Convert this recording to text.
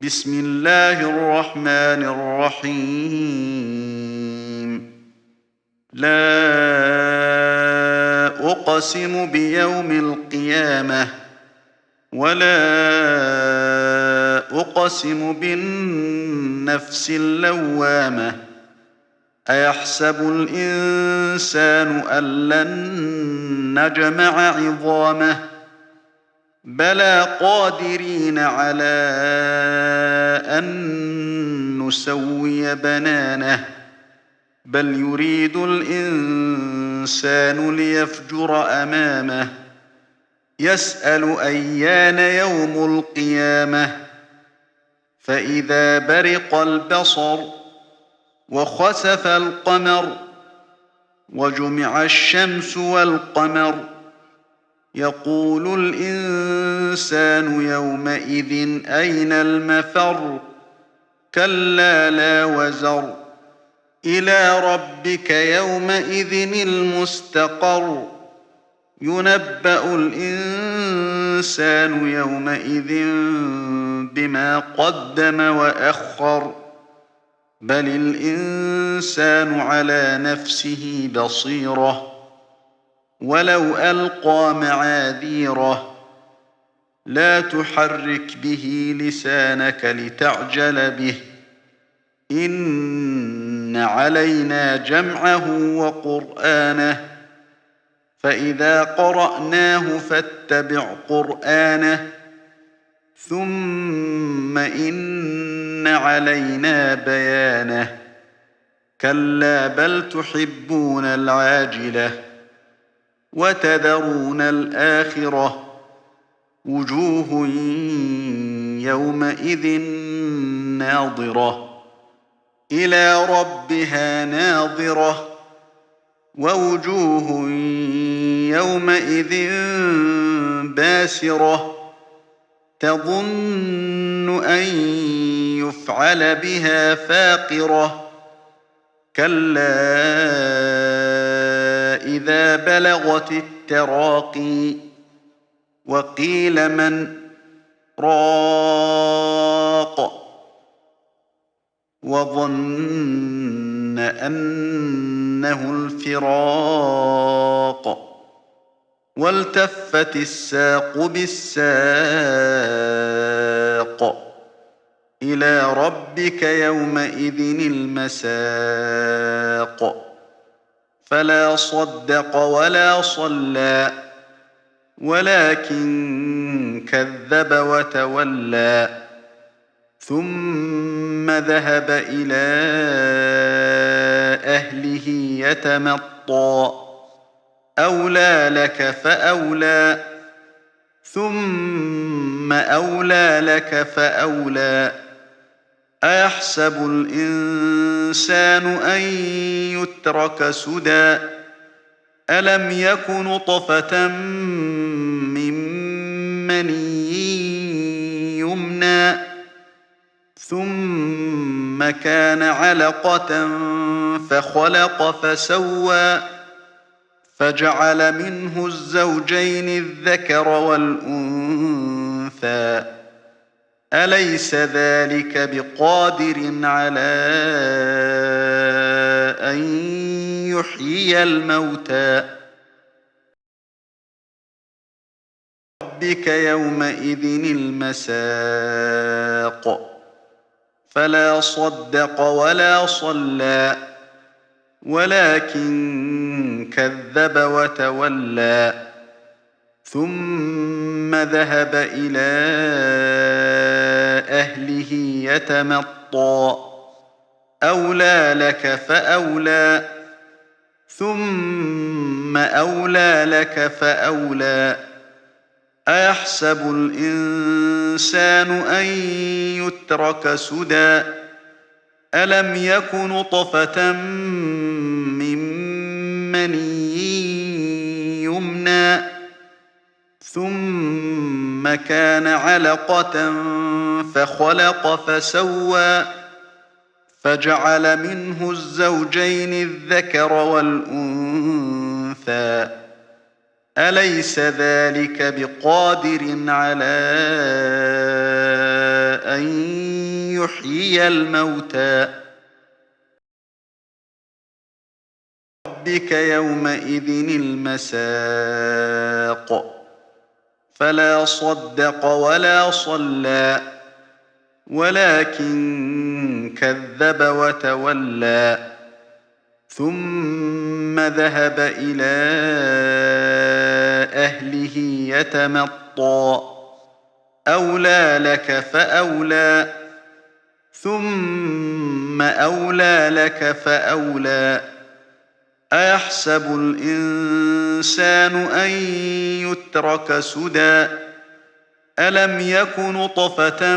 بسم الله الرحمن الرحيم. لا أقسم بيوم القيامة ولا أقسم بالنفس اللوامة. أيحسب الإنسان أن لن نجمع عظامه بلى قادرين على أن نسوي بنانه بل يريد الإنسان ليفجر أمامه يسأل أيان يوم القيامة فإذا برق البصر وخسف القمر وجمع الشمس والقمر يقول الإنسان يومئذ أين المفر كلا لا وزر إلى ربك يومئذ المستقر ينبأ الإنسان يومئذ بما قدم وأخر بل الإنسان على نفسه بصيرة ولو ألقى معاذيره لا تحرك به لسانك لتعجل به إن علينا جمعه وقرآنه فإذا قرأناه فاتبع قرآنه ثم إن علينا بيانه كلا بل تحبون العاجلة وتذرون الآخرة وجوه يومئذ ناظرة إلى ربها ناظرة ووجوه يومئذ باسرة تظن أن يفعل بها فاقرة كلا إذا بلغت التراقي وقيل من راق وظن أنه الفراق والتفت الساق بالساق إلى ربك يومئذ المساق فلا صدق ولا صلى ولكن كذب وتولى ثم ذهب إلى أهله يتمطى أولى لك فأولى ثم أولى لك فأولى أيحسب الإنسان أن يترك سدى ألم يك نطفة من مني يمنى ثم كان علقة فخلق فسوى فجعل منه الزوجين الذكر والأنثى أليس ذلك بقادر على أن يحيي الموتى ربك يومئذ المساق فلا صدق ولا صلى ولكن كذب وتولى ثم ذهب إلى أهله يتمطى أولى لك فأولى ثم أولى لك فأولى أيحسب الإنسان أن يترك سدى ألم يك نطفة من مني يمنى ثم كان علقة فخلق فسوى فجعل منه الزوجين الذكر والأنثى أليس ذلك بقادر على أن يحيي الموتى ربك يومئذ المساق فلا صدق ولا صلى ولكن كذب وتولى ثم ذهب إلى أهله يتمطى أولى لك فأولى ثم أولى لك فأولى أيحسب الإنسان أن يترك سدى ألم يك نطفة